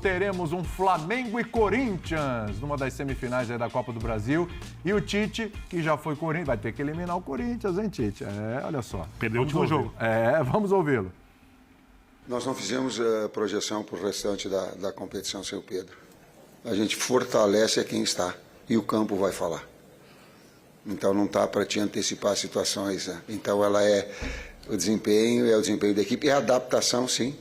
Teremos um Flamengo e Corinthians numa das semifinais aí da Copa do Brasil. E o Tite, que já foi Corinthians, vai ter que eliminar o Corinthians, hein, Tite? Olha só. Perdeu o último jogo. Vamos ouvi-lo. Nós não fizemos projeção para o restante da competição, seu Pedro. A gente fortalece quem está e o campo vai falar. Então não está para te antecipar situações. Né? Então o desempenho da equipe, é a adaptação, sim.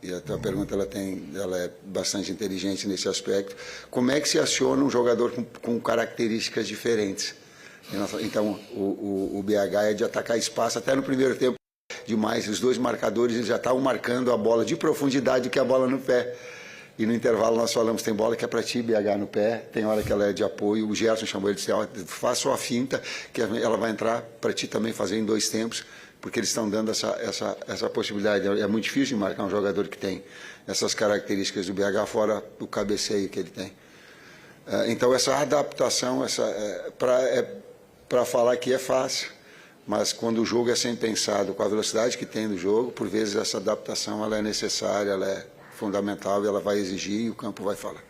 E a tua pergunta ela é bastante inteligente nesse aspecto. Como é que se aciona um jogador com características diferentes? Então o BH é de atacar espaço até no primeiro tempo. Demais, os dois marcadores eles já estavam marcando a bola de profundidade que é a bola no pé. E no intervalo nós falamos, tem bola que é para ti, BH no pé, tem hora que ela é de apoio. O Gerson chamou ele e disse, faz só a finta, que ela vai entrar para ti também fazer em 2 tempos, porque eles estão dando essa possibilidade. É muito difícil de marcar um jogador que tem essas características do BH, fora o cabeceio que ele tem. Então essa adaptação, para falar que é fácil, mas quando o jogo é sem pensado, com a velocidade que tem do jogo, por vezes essa adaptação ela é necessária, ela é fundamental, ela vai exigir e o campo vai falar.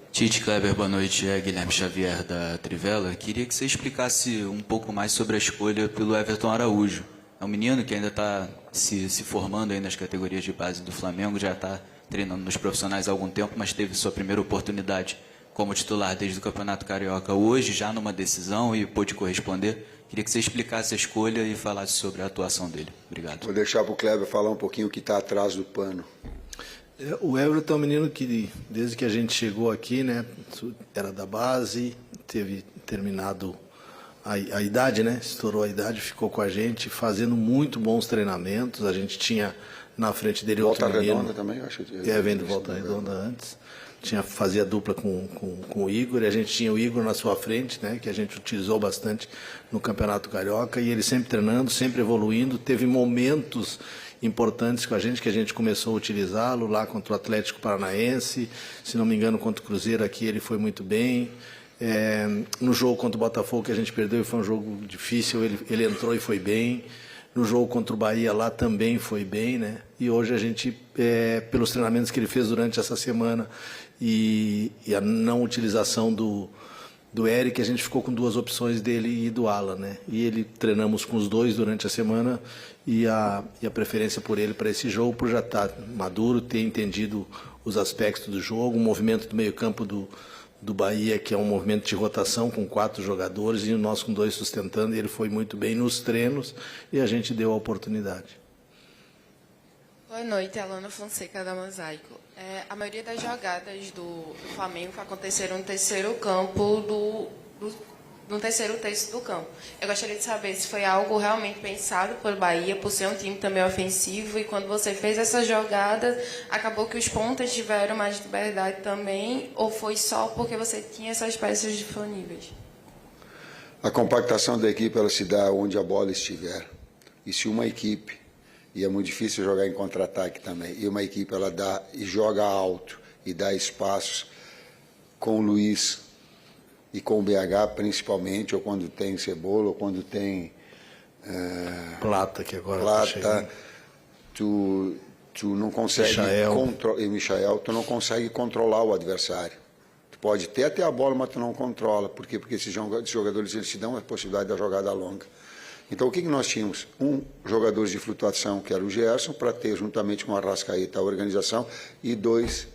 Tite, Kleber, boa noite. É Guilherme Xavier da Trivela. Queria que você explicasse um pouco mais sobre a escolha pelo Everton Araújo. É um menino que ainda está se formando aí nas categorias de base do Flamengo, já está treinando nos profissionais há algum tempo, mas teve sua primeira oportunidade como titular desde o Campeonato Carioca hoje, já numa decisão, e pôde corresponder. Queria que você explicasse a escolha e falasse sobre a atuação dele. Obrigado. Vou deixar para o Kleber falar um pouquinho o que está atrás do pano. O Everton é um menino que, desde que a gente chegou aqui, né, era da base, teve terminado a idade, né, estourou a idade, ficou com a gente, fazendo muito bons treinamentos. A gente tinha na frente dele outro menino. Volta Redonda também, eu acho. Vem do Volta Redonda antes. Fazia dupla com o Igor, e a gente tinha o Igor na sua frente, né, que a gente utilizou bastante no Campeonato Carioca, e ele sempre treinando, sempre evoluindo. Teve momentos importantes com a gente, que a gente começou a utilizá-lo, lá contra o Atlético Paranaense, se não me engano contra o Cruzeiro aqui ele foi muito bem. No jogo contra o Botafogo que a gente perdeu, foi um jogo difícil, ele entrou e foi bem. No jogo contra o Bahia lá também foi bem, né? E hoje a gente, pelos treinamentos que ele fez durante essa semana e a não utilização do Eric, a gente ficou com 2 opções dele e do Alan, né? E ele treinamos com os 2 durante a semana e a preferência por ele para esse jogo, por já estar maduro, ter entendido os aspectos do jogo, o movimento do meio-campo do Bahia, que é um movimento de rotação com 4 jogadores, e nós com 2 sustentando, e ele foi muito bem nos treinos e a gente deu a oportunidade. Boa noite, Alana Fonseca da Mosaico. A maioria das jogadas do Flamengo aconteceram no terceiro campo no terceiro terço do campo. Eu gostaria de saber se foi algo realmente pensado pelo Bahia, por ser um time também ofensivo, e quando você fez essa jogada, acabou que os pontas tiveram mais liberdade também, ou foi só porque você tinha essas peças disponíveis? A compactação da equipe ela se dá onde a bola estiver. E se uma equipe, e é muito difícil jogar em contra-ataque também, e uma equipe ela dá e joga alto e dá espaços com o Luiz e com o BH principalmente, ou quando tem Cebola, ou quando tem Plata, que agora Plata, tu não consegue Michael, tu não consegue controlar o adversário. Tu pode ter a bola, mas tu não controla. Por quê? Porque esses jogadores eles te dão a possibilidade da jogada longa. Então o que nós tínhamos? Jogador de flutuação, que era o Gerson, para ter juntamente com o Arrascaeta a organização, e 2.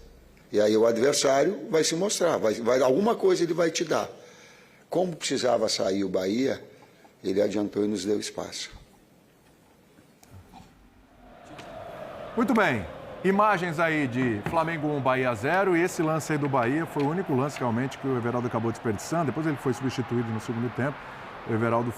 E aí o adversário vai se mostrar, alguma coisa ele vai te dar. Como precisava sair o Bahia, ele adiantou e nos deu espaço. Muito bem. Imagens aí de Flamengo 1, Bahia 0. E esse lance aí do Bahia foi o único lance realmente que o Everaldo acabou desperdiçando. Depois ele foi substituído no segundo tempo. O Everaldo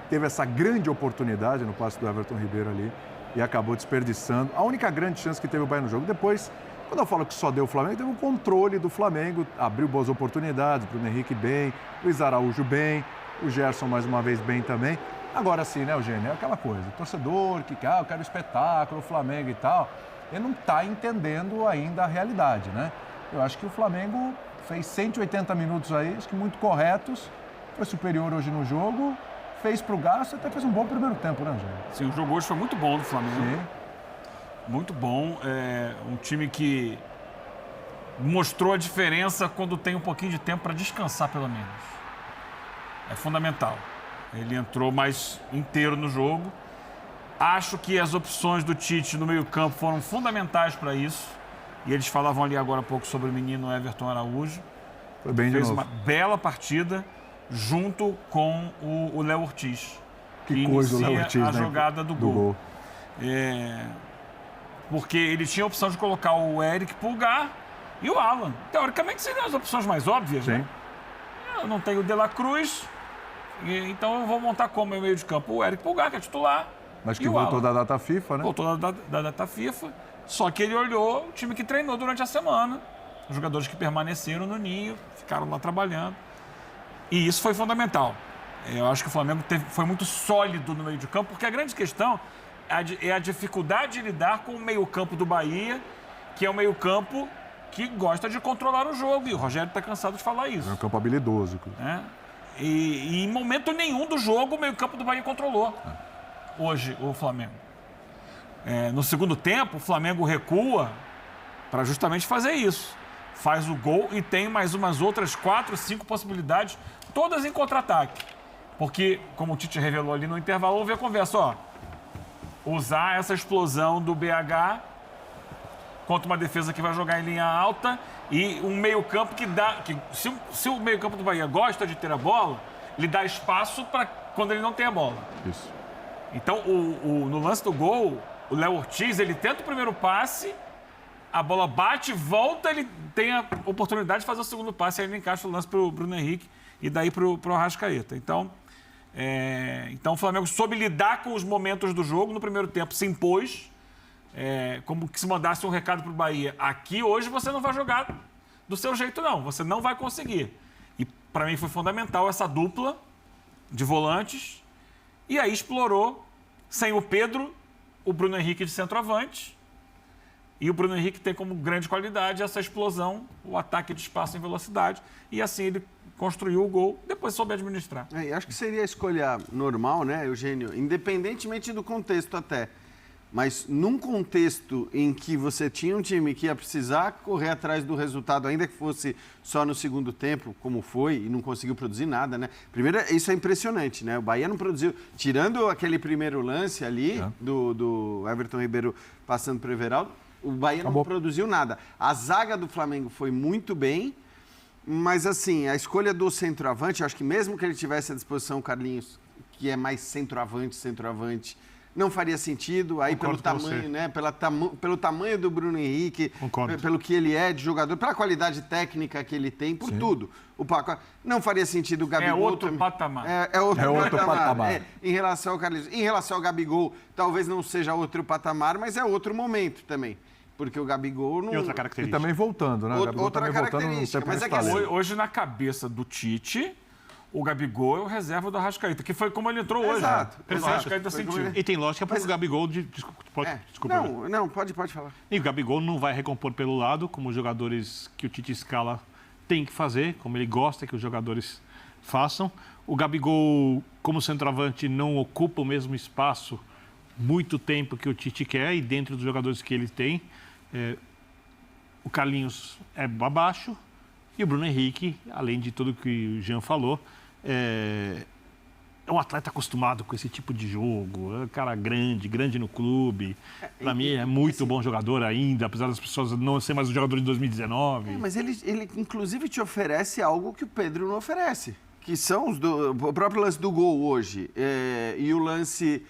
teve essa grande oportunidade no passe do Everton Ribeiro ali e acabou desperdiçando. A única grande chance que teve o Bahia no jogo. Depois, quando eu falo que só deu o Flamengo, teve um controle do Flamengo, abriu boas oportunidades, Bruno Henrique bem, Luiz Araújo bem, o Gerson mais uma vez bem também. Agora sim, né, Eugênio? É aquela coisa, o torcedor que eu quero espetáculo, o Flamengo e tal, ele não está entendendo ainda a realidade, né? Eu acho que o Flamengo fez 180 minutos aí, acho que muito corretos, foi superior hoje no jogo, fez pro gasto, até fez um bom primeiro tempo, né, Eugênio? Sim, o jogo hoje foi muito bom do Flamengo. Sim. muito bom. É um time que mostrou a diferença quando tem um pouquinho de tempo para descansar, pelo menos. É fundamental. Ele entrou mais inteiro no jogo. Acho que as opções do Tite no meio-campo foram fundamentais para isso. E eles falavam ali agora há pouco sobre o menino Everton Araújo. Foi bem de Fez novo. uma bela partida junto com o Léo Ortiz. Que coisa o Léo inicia Ortiz, a né, jogada do gol. Porque ele tinha a opção de colocar o Eric Pulgar e o Alan. Teoricamente seriam as opções mais óbvias, Sim. né? Eu não tenho o De La Cruz, então eu vou montar como meu meio de campo o Eric Pulgar, que é titular. Mas que e o voltou Alan. da data FIFA, né? Voltou da data FIFA. Só que ele olhou o time que treinou durante a semana. Os jogadores que permaneceram no ninho, ficaram lá trabalhando. E isso foi fundamental. Eu acho que o Flamengo foi muito sólido no meio de campo, porque a grande questão é a dificuldade de lidar com o meio-campo do Bahia, que é um meio-campo que gosta de controlar o jogo. E o Rogério está cansado de falar isso. É um campo habilidoso. Né? E em momento nenhum do jogo o meio-campo do Bahia controlou. Hoje, o Flamengo. No segundo tempo, o Flamengo recua para justamente fazer isso. Faz o gol e tem mais umas outras 4, 5 possibilidades, todas em contra-ataque. Porque, como o Tite revelou ali no intervalo, houve a conversa, usar essa explosão do BH contra uma defesa que vai jogar em linha alta e um meio-campo que dá... Se o meio-campo do Bahia gosta de ter a bola, ele dá espaço para quando ele não tem a bola. Isso. Então, no lance do gol, o Léo Ortiz, ele tenta o primeiro passe, a bola bate, volta, ele tem a oportunidade de fazer o segundo passe, aí ele encaixa o lance para o Bruno Henrique e daí para o Arrascaeta. Então, o Flamengo soube lidar com os momentos do jogo. No primeiro tempo se impôs, como que se mandasse um recado para o Bahia. Aqui hoje você não vai jogar do seu jeito, não. Você não vai conseguir. E para mim foi fundamental essa dupla de volantes. E aí explorou, sem o Pedro, o Bruno Henrique de centroavante. E o Bruno Henrique tem como grande qualidade essa explosão, o ataque de espaço em velocidade. E assim ele construiu o gol, depois soube administrar. Acho que seria a escolha normal, né, Eugênio? Independentemente do contexto até. Mas num contexto em que você tinha um time que ia precisar correr atrás do resultado, ainda que fosse só no segundo tempo, como foi, e não conseguiu produzir nada, né? Primeiro, isso é impressionante, né? O Bahia não produziu, tirando aquele primeiro lance ali, do Everton Ribeiro passando para o Everaldo, o Bahia não produziu nada. A zaga do Flamengo foi muito bem, mas assim, a escolha do centroavante, acho que mesmo que ele tivesse à disposição o Carlinhos, que é mais centroavante, não faria sentido, aí pelo tamanho, né? Pelo tamanho do Bruno Henrique, pelo que ele é de jogador, pela qualidade técnica que ele tem, por tudo. O pacote não faria sentido o Gabigol. É outro patamar. É outro patamar. Em relação ao Carlinhos. Em relação ao Gabigol, talvez não seja outro patamar, mas é outro momento também. Porque o Gabigol não... E outra característica. E também voltando, né? O Gabigol Outra também característica, voltando, mas é que assim, Hoje, na cabeça do Tite, o Gabigol é o reserva do Arrascaeta, que foi como ele entrou hoje. Exato, O Arrascaeta sentiu. E tem lógica para o Gabigol... Desculpa. Não, pode falar. E o Gabigol não vai recompor pelo lado, como os jogadores que o Tite escala têm que fazer, como ele gosta que os jogadores façam. O Gabigol, como centroavante, não ocupa o mesmo espaço muito tempo que o Tite quer e dentro dos jogadores que ele tem. O Carlinhos é abaixo e o Bruno Henrique, além de tudo que o Jean falou, é um atleta acostumado com esse tipo de jogo, é um cara grande no clube. Para mim é muito bom jogador ainda, apesar das pessoas não ser mais um jogador de 2019. Mas ele inclusive te oferece algo que o Pedro não oferece, que são o próprio lance do gol hoje e o lance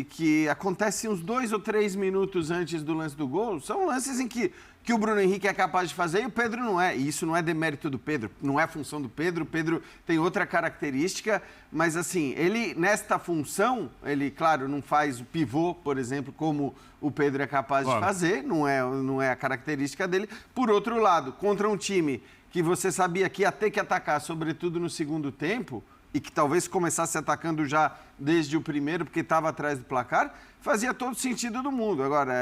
que acontece uns 2 ou 3 minutos antes do lance do gol, são lances em que o Bruno Henrique é capaz de fazer e o Pedro não é. E isso não é demérito do Pedro, não é função do Pedro. O Pedro tem outra característica, mas assim, ele nesta função, ele, claro, não faz o pivô, por exemplo, como o Pedro é capaz de fazer, não é a característica dele. Por outro lado, contra um time que você sabia que ia ter que atacar, sobretudo no segundo tempo, e que talvez começasse atacando já desde o primeiro, porque estava atrás do placar, fazia todo sentido do mundo. Agora,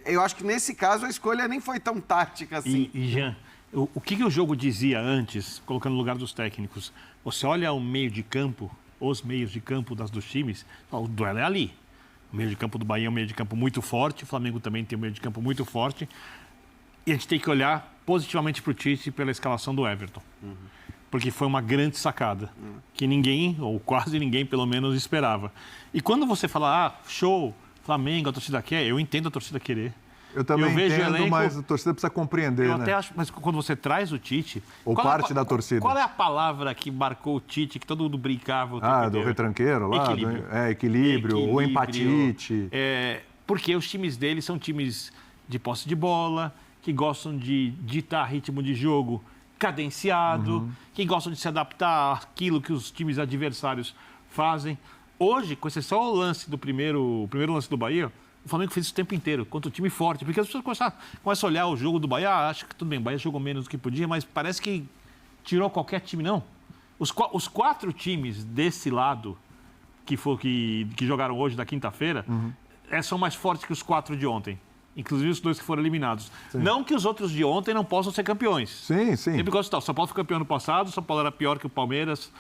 eu acho que nesse caso a escolha nem foi tão tática assim. E Jean, o que o jogo dizia antes, colocando no lugar dos técnicos? Você olha o meio de campo, os meios de campo dos times, o duelo é ali. O meio de campo do Bahia é um meio de campo muito forte, o Flamengo também tem um meio de campo muito forte. E a gente tem que olhar positivamente para o Tite pela escalação do Everton. Porque foi uma grande sacada, que ninguém, ou quase ninguém, pelo menos, esperava. E quando você fala, show, Flamengo, a torcida quer, eu entendo a torcida querer. Eu também vejo entendo, elenco, mas a torcida precisa compreender, eu né? até acho, mas quando você traz o Tite... Ou qual parte da torcida. Qual é a palavra que marcou o Tite, que todo mundo brincava o tempo Do inteiro? retranqueiro lá? Equilíbrio, ou empatite. Porque os times dele são times de posse de bola, que gostam de ditar ritmo de jogo cadenciado, que gostam de se adaptar àquilo que os times adversários fazem. Hoje, com exceção ao lance do primeiro lance do Bahia, o Flamengo fez isso o tempo inteiro, contra um time forte. Porque as pessoas começam a olhar o jogo do Bahia, acho que tudo bem, o Bahia jogou menos do que podia, mas parece que tirou qualquer time, não. Os 4 times desse lado, que jogaram hoje, da quinta-feira, são mais fortes que os 4 de ontem. Inclusive os 2 que foram eliminados. Sim. Não que os outros de ontem não possam ser campeões. Sim. Sempre gosto de tal. São Paulo foi campeão no passado, São Paulo era pior que o Palmeiras,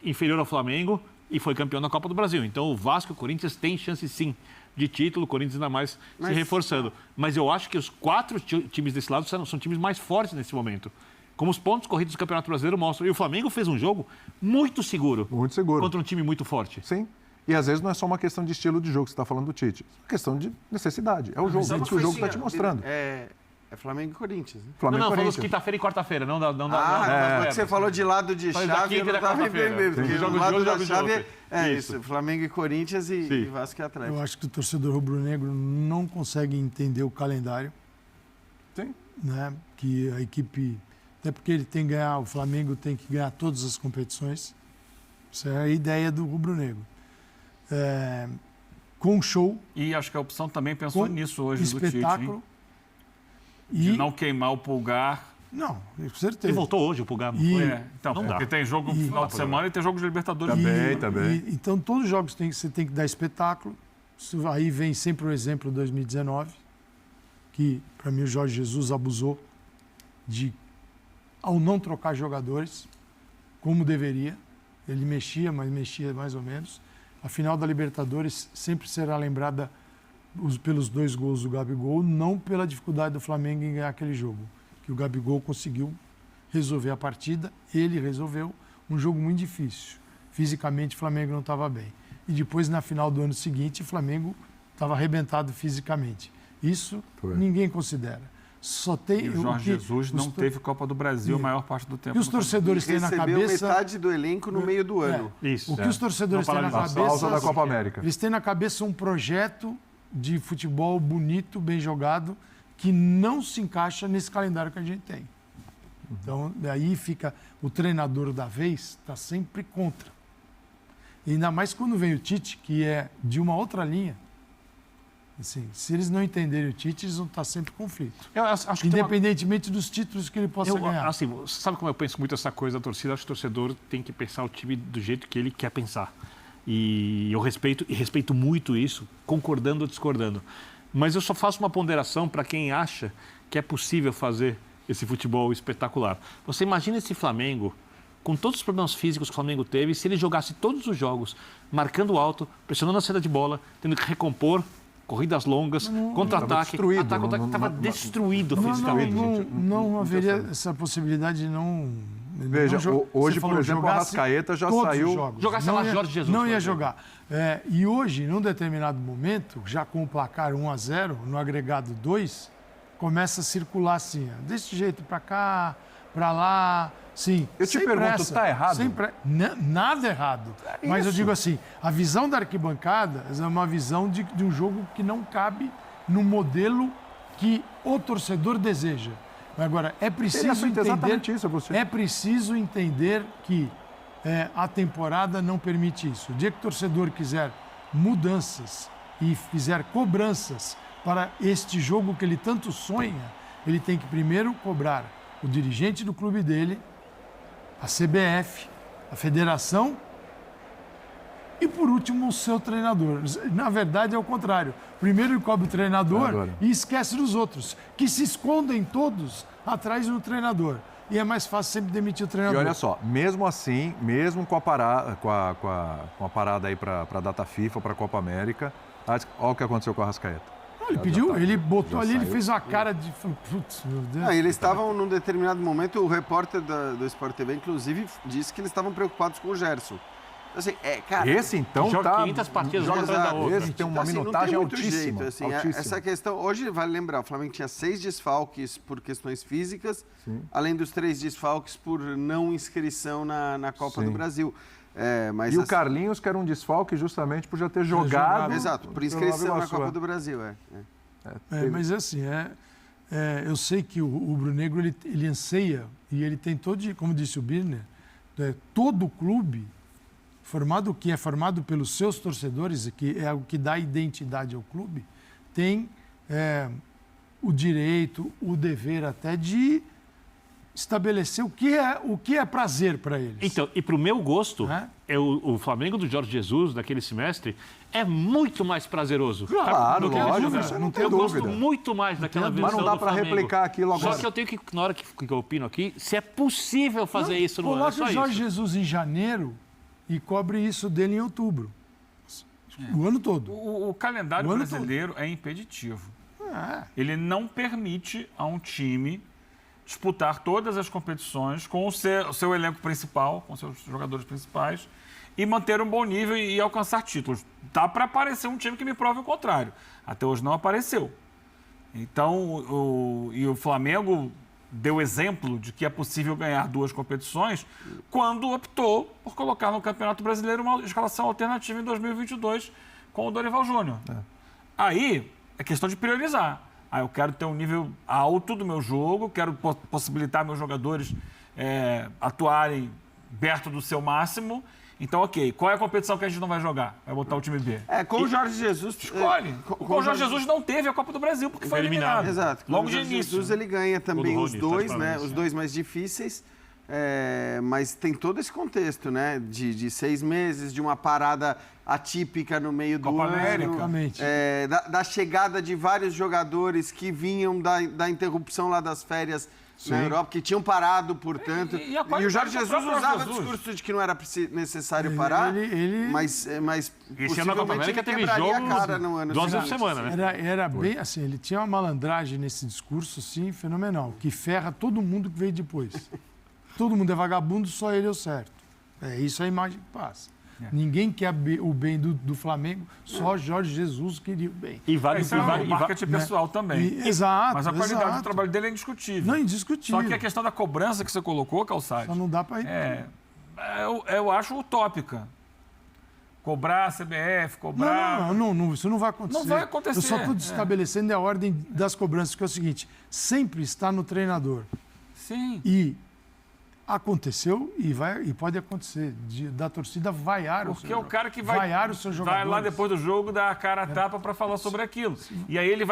inferior ao Flamengo e foi campeão da Copa do Brasil. Então o Vasco e o Corinthians têm chance sim de título, o Corinthians ainda mais se reforçando. Mas eu acho que os 4 times desse lado são times mais fortes nesse momento. Como os pontos corridos do Campeonato Brasileiro mostram. E o Flamengo fez um jogo muito seguro. Muito seguro. Contra um time muito forte. Sim. E às vezes não é só uma questão de estilo de jogo que você está falando do Tite. É uma questão de necessidade. É o jogo, é o que o jogo está te mostrando. É Flamengo e Corinthians. Né? Flamengo não, Corinthians. falamos quinta-feira e quarta-feira, não dá. Quando você falou de lado de chave, eu não estava entendendo. Porque o lado da chave é isso, Flamengo e Corinthians e Vasco e Atlético. Eu acho que o torcedor rubro-negro não consegue entender o calendário. Sim. Né? Que a equipe... Até porque ele tem que ganhar, o Flamengo tem que ganhar todas as competições. Isso é a ideia do rubro-negro. Com show. E acho que a opção também pensou nisso hoje espetáculo, do Tite, de não queimar o pulgar. Não, com certeza. Ele voltou hoje o pulgar. Então, não dá. Porque tem jogo no final de semana e tem jogo de Libertadores. Também. Então, todos os jogos você tem que dar espetáculo. Isso aí vem sempre o exemplo de 2019, que, para mim, o Jorge Jesus abusou ao não trocar jogadores, como deveria. Ele mexia, mas mexia mais ou menos. A final da Libertadores sempre será lembrada pelos 2 gols do Gabigol, não pela dificuldade do Flamengo em ganhar aquele jogo. Que o Gabigol conseguiu resolver a partida, ele resolveu um jogo muito difícil. Fisicamente, o Flamengo não estava bem. E depois, na final do ano seguinte, o Flamengo estava arrebentado fisicamente. Isso ninguém considera. Só tem e o Jorge Jesus não teve Copa do Brasil a maior parte do tempo. E os torcedores têm na cabeça... metade do elenco no meio do ano. Isso. O que os torcedores têm na cabeça... Pausa da Copa América. Eles têm na cabeça um projeto de futebol bonito, bem jogado, que não se encaixa nesse calendário que a gente tem. Então, daí fica o treinador da vez, está sempre contra. E ainda mais quando vem o Tite, que é de uma outra linha. Assim, se eles não entenderem o Tite, eles vão estar sempre em conflito. Eu acho que independentemente dos títulos que ele possa ganhar. Assim, sabe como eu penso muito essa coisa da torcida? Acho que o torcedor tem que pensar o time do jeito que ele quer pensar. E eu respeito muito isso, concordando ou discordando. Mas eu só faço uma ponderação para quem acha que é possível fazer esse futebol espetacular. Você imagina esse Flamengo, com todos os problemas físicos que o Flamengo teve, se ele jogasse todos os jogos, marcando alto, pressionando a saída de bola, tendo que recompor, corridas longas, contra-ataque. Estava destruído fisicamente. Não haveria essa possibilidade de não... Veja, hoje, por exemplo, o Arrascaeta já saiu... Jogasse lá Jorge Jesus. Não ia jogar. E hoje, num determinado momento, já com o placar 1-0, no agregado 2, começa a circular assim, desse jeito, para cá, para lá, sim. Eu te pergunto, está errado? Nada errado. Mas eu digo assim, a visão da arquibancada é uma visão de um jogo que não cabe no modelo que o torcedor deseja. Agora, é preciso entender que a temporada não permite isso. O dia que o torcedor quiser mudanças e fizer cobranças para este jogo que ele tanto sonha, ele tem que primeiro cobrar o dirigente do clube dele, a CBF, a federação e, por último, o seu treinador. Na verdade, é o contrário. Primeiro ele cobra o treinador e esquece dos outros, que se escondem todos atrás do treinador. E é mais fácil sempre demitir o treinador. E olha só, mesmo assim, mesmo com a parada aí para a data FIFA, para a Copa América, Olha o que aconteceu com o Arrascaeta. Ele pediu, ele botou ali, ele saiu. fez uma cara de... Putz, meu Deus. Ah, eles estavam, num determinado momento, o repórter do Sport TV, inclusive, disse que eles estavam preocupados com o Gerson. Assim, cara, Esse, então, Joga tá... 500 partidas uma atrás da outra. Esse tem uma assim, minutagem não tem muito altíssima. jeito, assim, altíssima. Essa questão, hoje, vale lembrar, o Flamengo tinha 6 desfalques por questões físicas, além dos 3 desfalques por não inscrição na Copa Sim. do Brasil. Mas E o assim, Carlinhos, que era um desfalque justamente por já ter jogado... exato, por inscrição na Copa do Brasil. Mas assim, eu sei que o rubro-negro ele anseia e ele tem todo, como disse o Birner, todo o clube que é formado pelos seus torcedores, que é o que dá identidade ao clube, tem o direito, o dever até de estabelecer o que é prazer para eles. Então, e para o meu gosto, o Flamengo do Jorge Jesus, daquele semestre, é muito mais prazeroso. Claro, Do que aquele lógico, jogo. isso não tem Eu gosto dúvida. muito mais daquela versão Mas não dá do para Flamengo. replicar aquilo agora. Só que eu tenho que, na hora que eu opino aqui, se é possível fazer isso no ano. É Coloque só o Jorge isso. Jesus em janeiro e cobre isso dele em outubro. O ano todo. O calendário O ano brasileiro é impeditivo. É. Ele não permite a um time disputar todas as competições com o seu elenco principal, com seus jogadores principais, e manter um bom nível e alcançar títulos. Dá para aparecer um time que me prove o contrário. Até hoje não apareceu. Então, o Flamengo deu exemplo de que é possível ganhar 2 competições quando optou por colocar no Campeonato Brasileiro uma escalação alternativa em 2022 com o Dorival Júnior. Aí é questão de priorizar. Eu quero ter um nível alto do meu jogo, quero possibilitar meus jogadores atuarem perto do seu máximo. Então, ok, qual é a competição que a gente não vai jogar? Vai botar o time B. Com o Jorge Jesus... Escolhe. O Jorge Jesus não teve a Copa do Brasil porque foi eliminado. Exato. Logo Com o de Jorge início. Jesus, ele ganha também Gol do os Rony, dois, tá de né? parabéns. Os 2 mais difíceis. Mas tem todo esse contexto, né? De 6 meses, de uma parada atípica no meio do Copa ano. América. Exatamente. Da chegada de vários jogadores que vinham da interrupção lá das férias na Europa, que tinham parado, portanto. E a E o qualidade Jorge do Jesus próprio usava o Jesus. discurso de que não era necessário parar, mas Esse ano na Copa América teve quebraria jogo a cara no ano 12 seguinte. por semana, né? Era bem assim, ele tinha uma malandragem nesse discurso, assim, fenomenal, que ferra todo mundo que veio depois. Todo mundo é vagabundo, só ele é o certo. É isso a imagem que passa. Ninguém quer o bem do Flamengo, só Jorge Jesus queria o bem. E vale, Esse é o marketing pessoal também. Exato. Mas a qualidade exato. do trabalho dele é indiscutível. Não, indiscutível. Só que a questão da cobrança que você colocou, Calçade, Só não dá para ir. eu acho utópica. Cobrar a CBF, cobrar... Não, isso não vai acontecer. Não vai acontecer, Eu só estou estabelecendo a ordem das cobranças, que é o seguinte, sempre está no treinador. Sim. E aconteceu e pode acontecer da torcida vaiar Porque é o cara que vai os seus jogadores. lá depois do jogo, dar a cara a tapa para falar sobre aquilo. E aí ele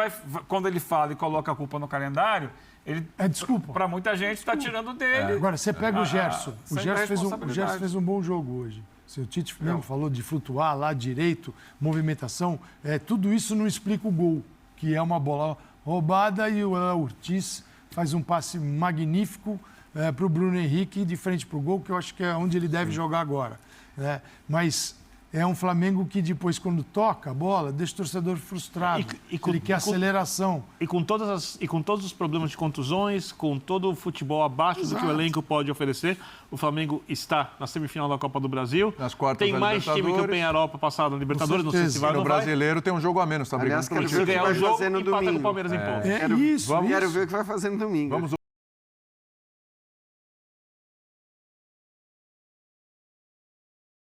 quando ele fala e coloca a culpa no calendário, ele, desculpa. para muita gente, está tirando dele. Agora, você pega o Gerson. O sem Gerson responsabilidade. fez um bom jogo hoje. O Tite mesmo falou de flutuar lá direito, movimentação. Tudo isso não explica o gol, que é uma bola roubada e o Ortiz faz um passe magnífico para o Bruno Henrique de frente para o gol, que eu acho que é onde ele deve jogar agora. Mas é um Flamengo que depois, quando toca a bola, deixa o torcedor frustrado. Ele quer aceleração. E com todos os problemas de contusões, com todo o futebol abaixo do que o elenco pode oferecer, o Flamengo está na semifinal da Copa do Brasil. Nas quartas tem da mais time que o Libertadores. Penharol para passar na Libertadores, não sei se certeza. vai ou No não vai. brasileiro tem um jogo a menos, tá brigando Aliás, quero pelo ver o Se que ganhar vai o jogo, fazer no empata com o domingo. Palmeiras em pontos. Isso. Quero ver o que vai fazer no domingo. Vamos